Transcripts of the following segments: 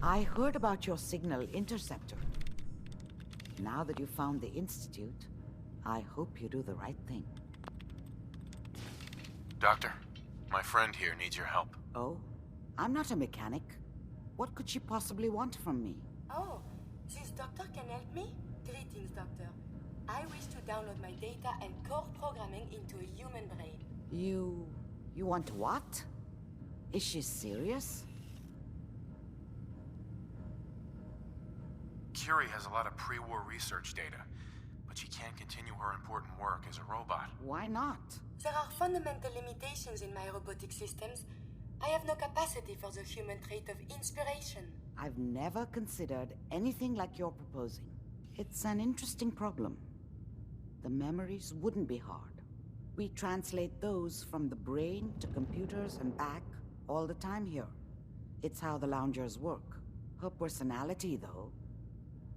I heard about your signal interceptor. Now that you found the Institute, I hope you do the right thing. Doctor, my friend here needs your help. Oh? I'm not a mechanic. What could she possibly want from me? Oh, this doctor can help me? Greetings, doctor. I wish to download my data and core programming into a human brain. You want what? Is she serious? Curie has a lot of pre-war research data, but she can't continue her important work as a robot. Why not? There are fundamental limitations in my robotic systems. I have no capacity for the human trait of inspiration. I've never considered anything like you're proposing. It's an interesting problem. The memories wouldn't be hard. We translate those from the brain to computers and back all the time here. It's how the loungers work. Her personality, though,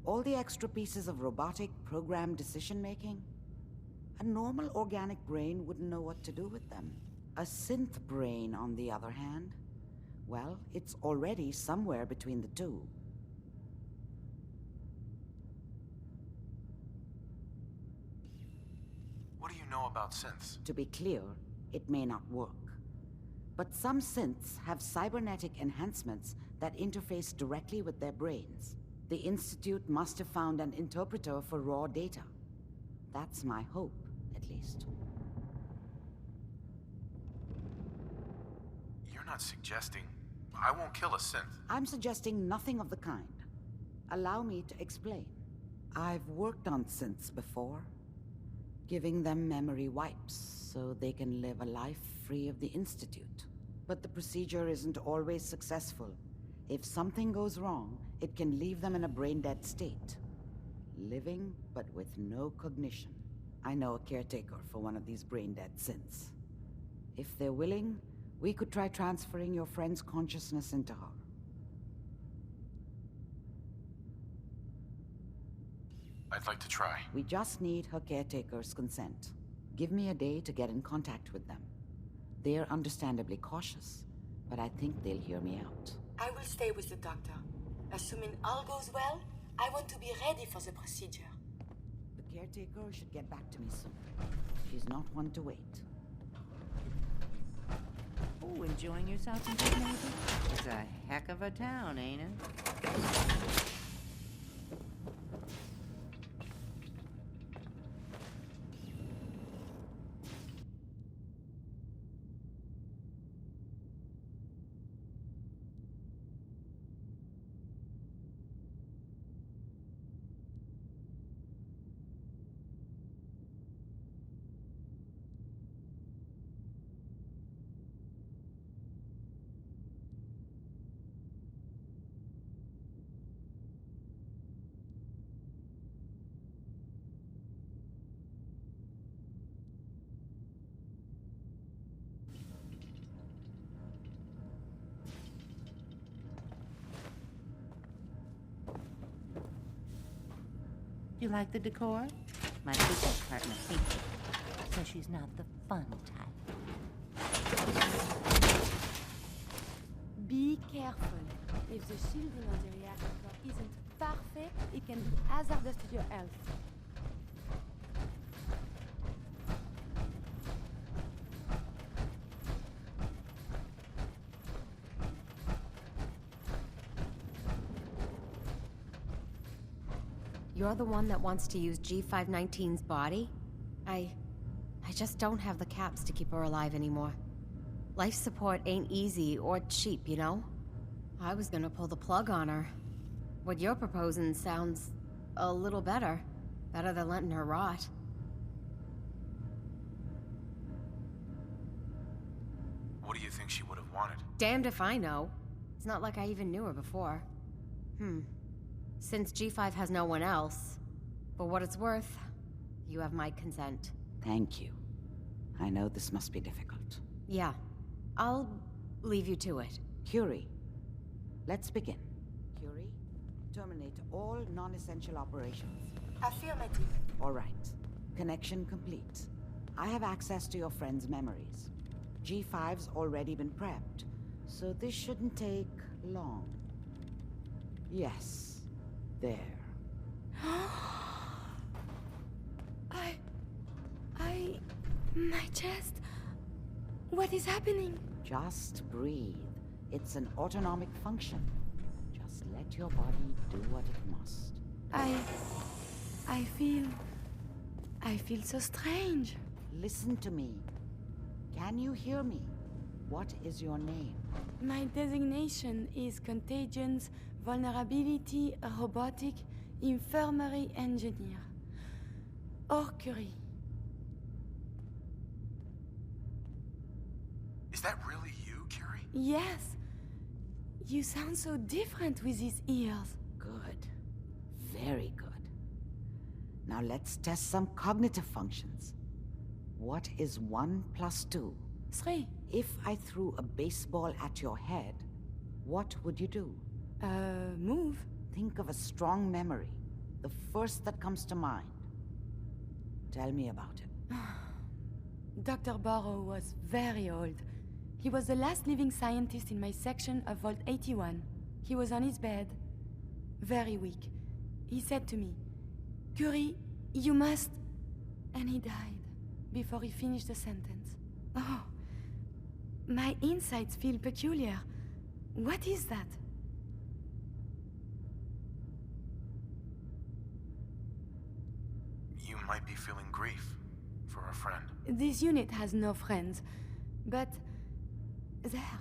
all the extra pieces of robotic programmed decision-making, a normal organic brain wouldn't know what to do with them. A synth brain, on the other hand, well, it's already somewhere between the two. What do you know about synths? To be clear, it may not work. But some synths have cybernetic enhancements that interface directly with their brains. The Institute must have found an interpreter for raw data. That's my hope, at least. You're not suggesting I won't kill a synth. I'm suggesting nothing of the kind. Allow me to explain. I've worked on synths before, giving them memory wipes so they can live a life free of the Institute. But the procedure isn't always successful. If something goes wrong, it can leave them in a brain-dead state. Living, but with no cognition. I know a caretaker for one of these brain-dead synths. If they're willing, we could try transferring your friend's consciousness into her. I'd like to try. We just need her caretaker's consent. Give me a day to get in contact with them. They're understandably cautious, but I think they'll hear me out. I will stay with the doctor. Assuming all goes well, I want to be ready for the procedure. The caretaker should get back to me soon. She's not one to wait. Oh, enjoying yourself in good neighbor? It's a heck of a town, ain't it? You like the decor? My business partner hates it. Says she's not the fun type. Be careful. If the shielding on the reactor isn't perfect, it can be hazardous to your health. You're the one that wants to use G519's body? I just don't have the caps to keep her alive anymore. Life support ain't easy or cheap, you know? I was gonna pull the plug on her. What you're proposing sounds a little better. Better than letting her rot. What do you think she would have wanted? Damned if I know. It's not like I even knew her before. Since G5 has no one else, for what it's worth, you have my consent. Thank you. I know this must be difficult. Yeah, I'll leave you to it. Curie, let's begin. Curie, terminate all non-essential operations. Affirmative. All right. Connection complete. I have access to your friend's memories. G5's already been prepped, so this shouldn't take long. Yes. There. My chest. What is happening? Just breathe. It's an autonomic function. Just let your body do what it must. I feel so strange. Listen to me. Can you hear me? What is your name? My designation is Contagions, Vulnerability, Robotic, Infirmary Engineer. Orcury. Is that really you, Curie? Yes. You sound so different with these ears. Good. Very good. Now let's test some cognitive functions. What is 1 plus 2? 3. If I threw a baseball at your head, what would you do? Move. Think of a strong memory. The first that comes to mind. Tell me about it. Dr. Burrow was very old. He was the last living scientist in my section of Vault 81. He was on his bed, very weak. He said to me, "Curie, you must..." And he died before he finished the sentence. Oh, my insides feel peculiar. What is that? You might be feeling grief for a friend. This unit has no friends, but... there.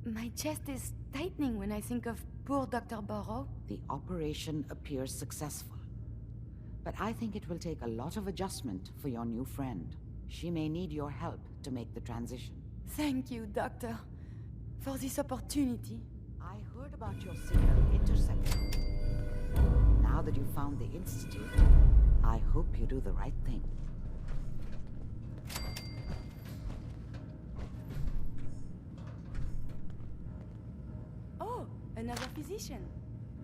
My chest is tightening when I think of poor Dr. Burrow. The operation appears successful. But I think it will take a lot of adjustment for your new friend. She may need your help to make the transition. Thank you, Doctor, for this opportunity. I heard about your signal interceptor. Now that you've found the Institute, I hope you do the right thing. Oh, another physician.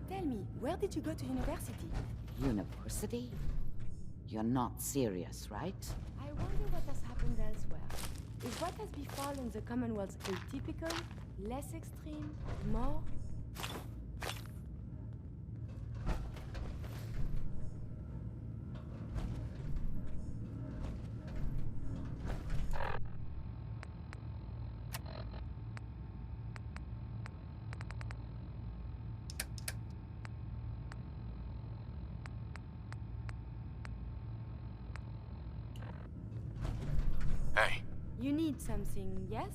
Tell me, where did you go to university? University? You're not serious, right? I wonder what has happened elsewhere. Is what has befallen the Commonwealth atypical, less extreme, more? Hey, You need something, yes?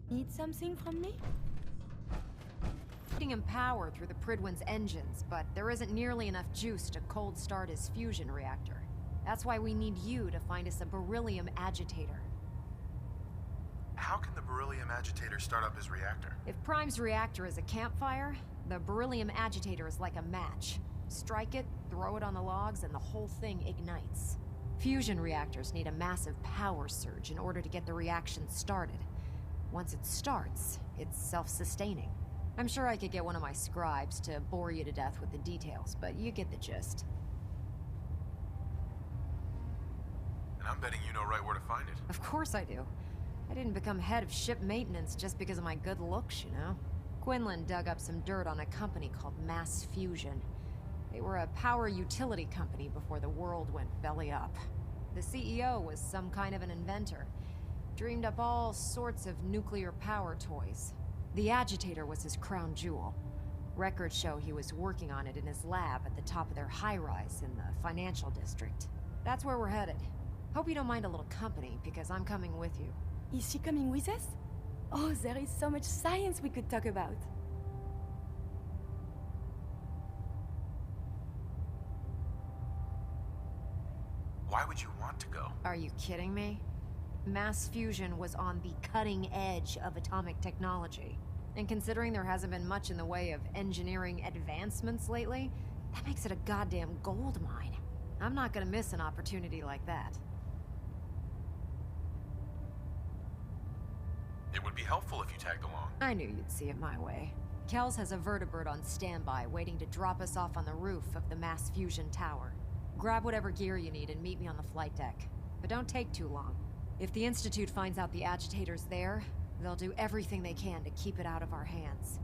Need something from me? Feeding him power through the Pridwin's engines, but there isn't nearly enough juice to cold start his fusion reactor. That's why we need you to find us a beryllium agitator. How can the beryllium agitator start up his reactor? If Prime's reactor is a campfire, the beryllium agitator is like a match. Strike it, throw it on the logs, and the whole thing ignites. Fusion reactors need a massive power surge in order to get the reaction started. Once it starts, it's self-sustaining. I'm sure I could get one of my scribes to bore you to death with the details, but you get the gist. And I'm betting you know right where to find it. Of course I do. I didn't become head of ship maintenance just because of my good looks, you know? Quinlan dug up some dirt on a company called Mass Fusion. They were a power utility company before the world went belly up. The CEO was some kind of an inventor. Dreamed up all sorts of nuclear power toys. The agitator was his crown jewel. Records show he was working on it in his lab at the top of their high-rise in the financial district. That's where we're headed. Hope you don't mind a little company, because I'm coming with you. Is she coming with us? Oh, there is so much science we could talk about. Why would you want to go? Are you kidding me? Mass fusion was on the cutting edge of atomic technology. And considering there hasn't been much in the way of engineering advancements lately, that makes it a goddamn gold mine. I'm not gonna miss an opportunity like that. It would be helpful if you tagged along. I knew you'd see it my way. Kells has a vertibird on standby waiting to drop us off on the roof of the mass fusion tower. Grab whatever gear you need and meet me on the flight deck. But don't take too long. If the Institute finds out the agitator's there, they'll do everything they can to keep it out of our hands.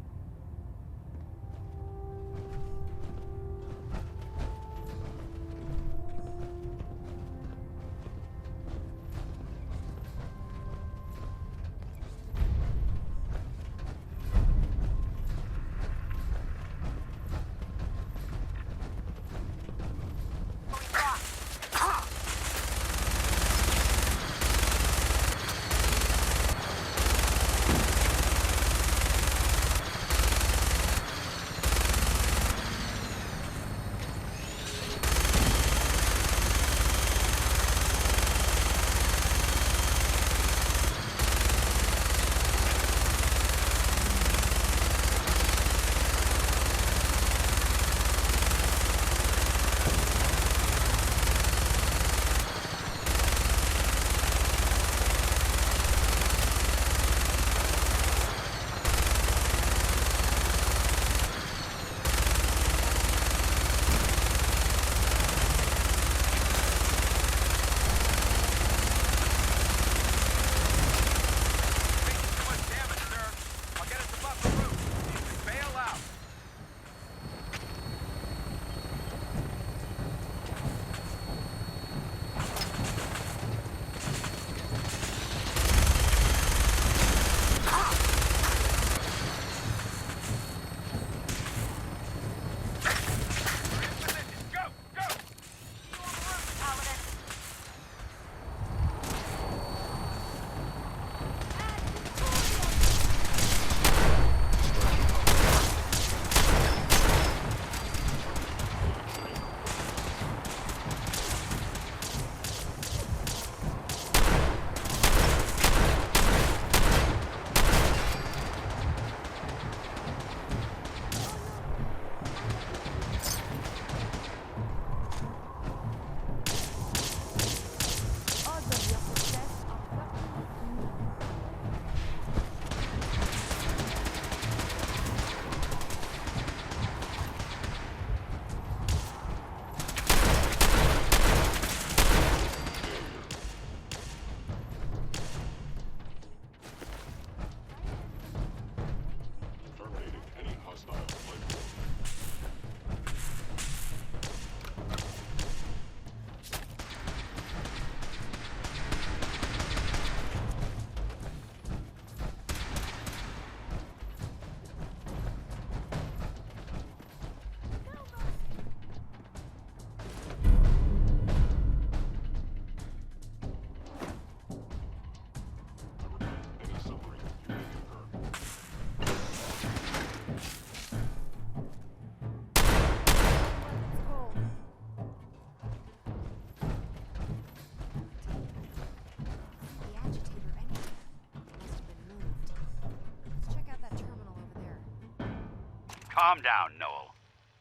Calm down, Noel.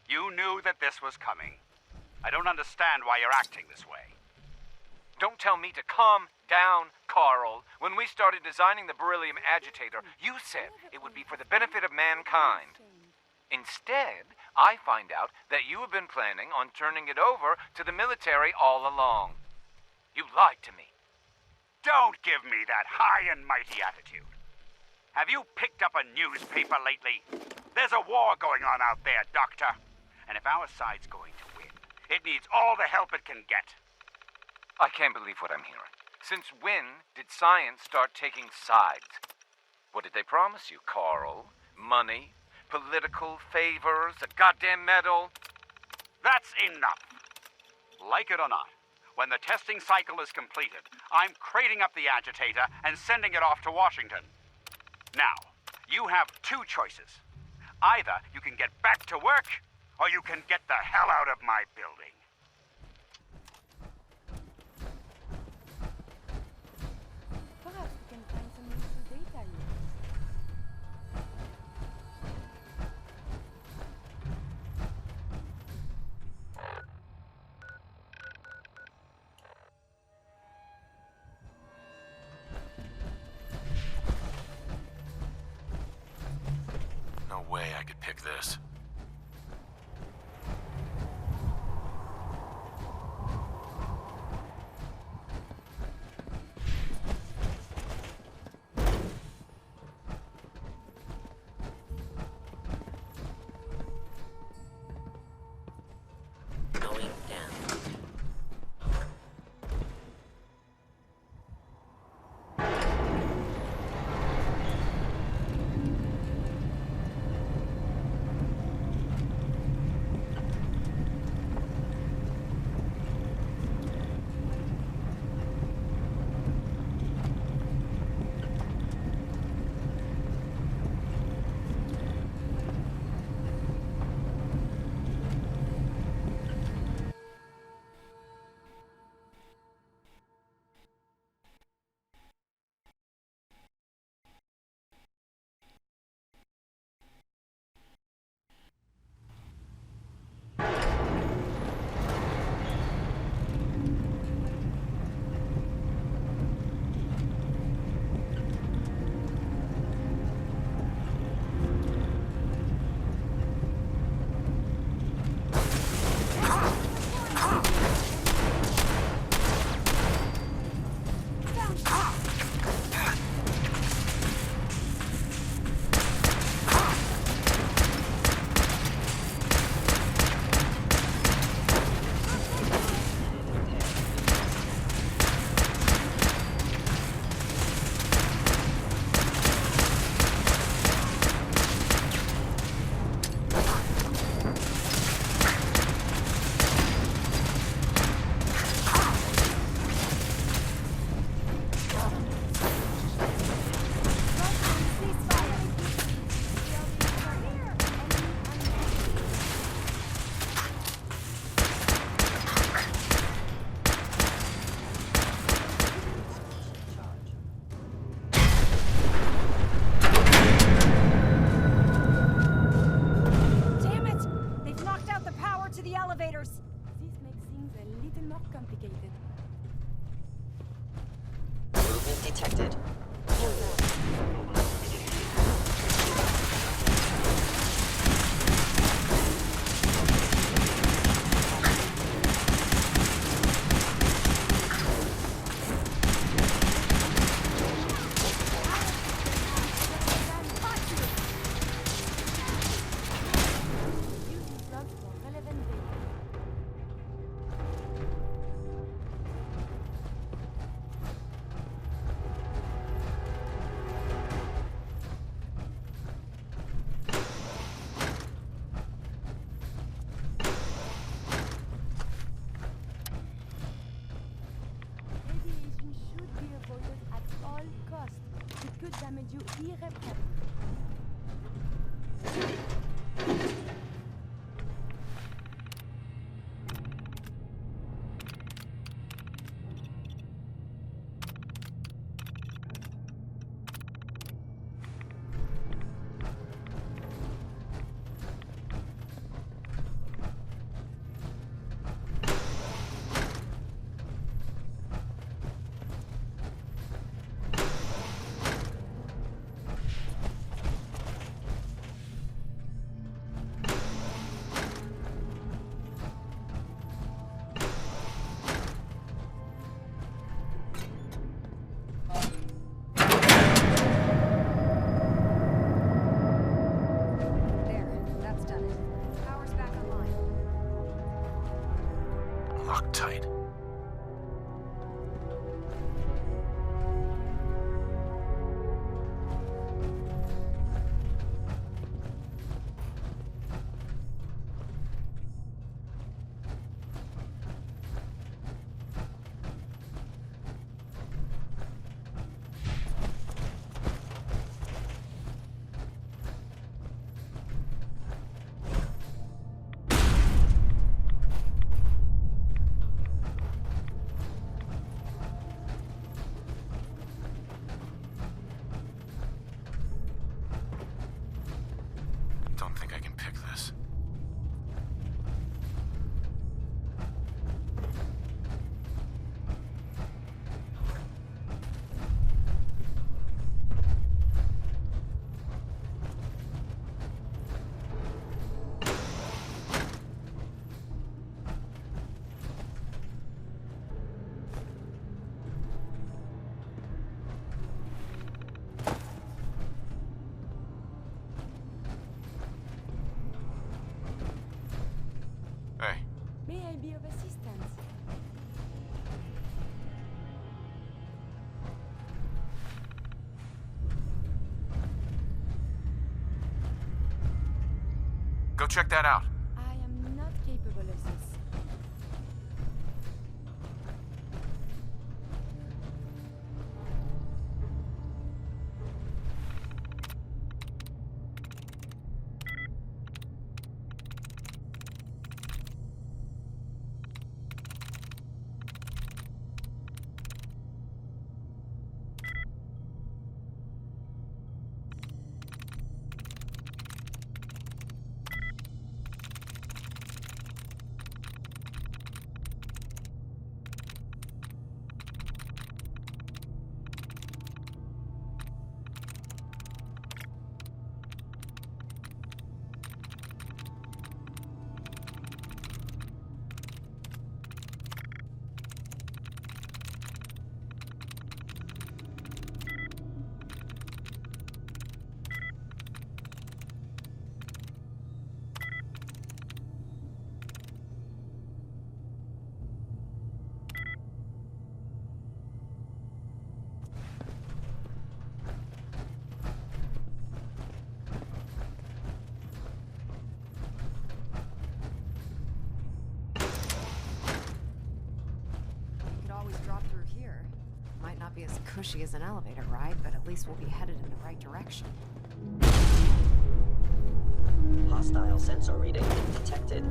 You knew that this was coming. I don't understand why you're acting this way. Don't tell me to calm down, Carl. When we started designing the beryllium agitator, you said it would be for the benefit of mankind. Instead, I find out that you have been planning on turning it over to the military all along. You lied to me. Don't give me that high and mighty attitude. Have you picked up a newspaper lately? There's a war going on out there, Doctor. And if our side's going to win, it needs all the help it can get. I can't believe what I'm hearing. Since when did science start taking sides? What did they promise you, Carl? Money? Political favors? A goddamn medal? That's enough. Like it or not, when the testing cycle is completed, I'm crating up the agitator and sending it off to Washington. Now, you have two choices. Either you can get back to work, or you can get the hell out of my building. Perhaps we can find some useful data here. No way I could pick this. Going down. detected. Damage you irreparably. Go check that out. I am not capable of this. Not be as cushy as an elevator ride, but at least we'll be headed in the right direction. Hostile sensor reading detected.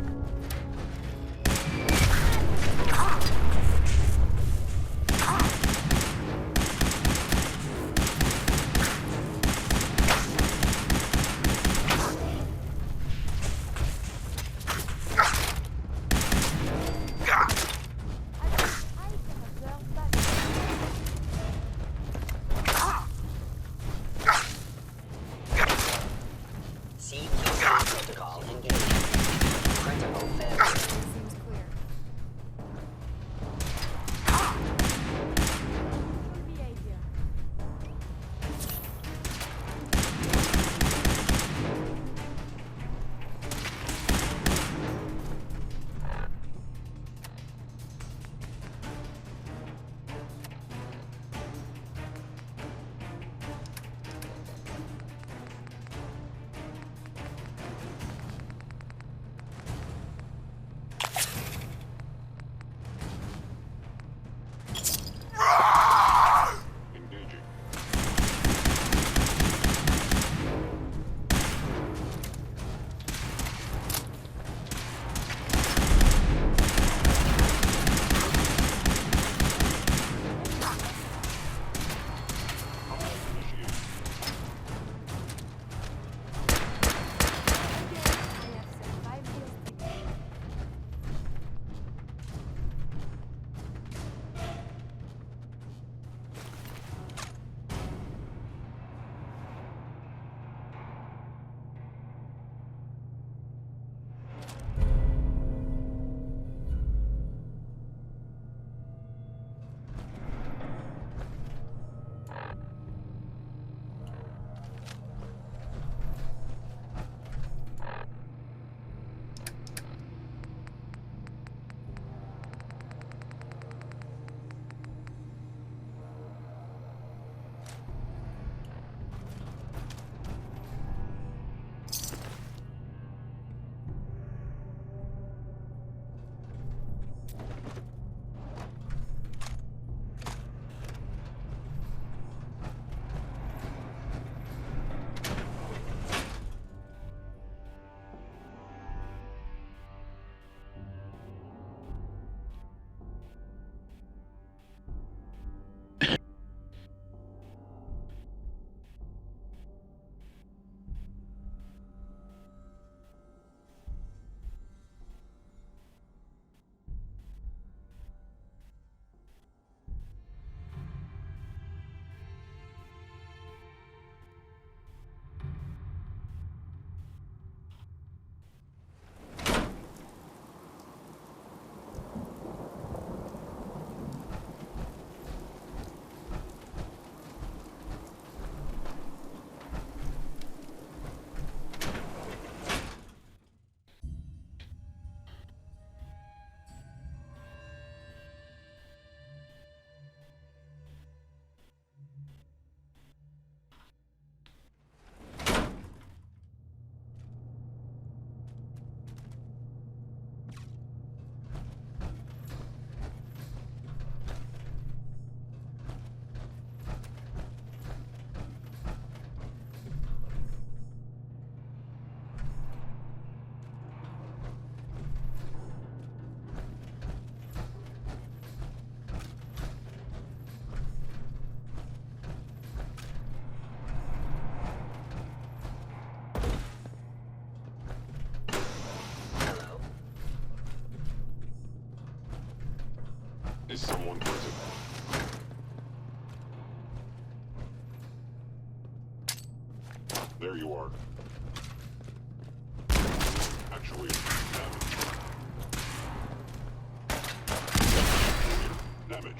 Protocol engaged. Critical failure. Seems clear. someone present. There you are. Actually, damaged.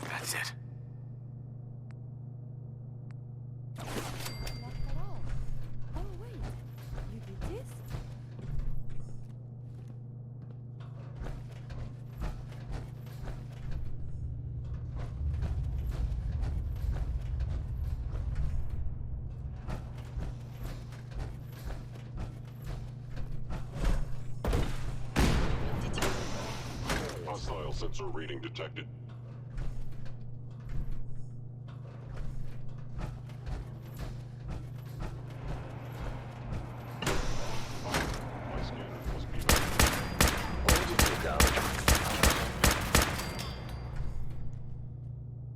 That's it. Not at all. Oh, wait. You did this? Hostile sensor reading detected.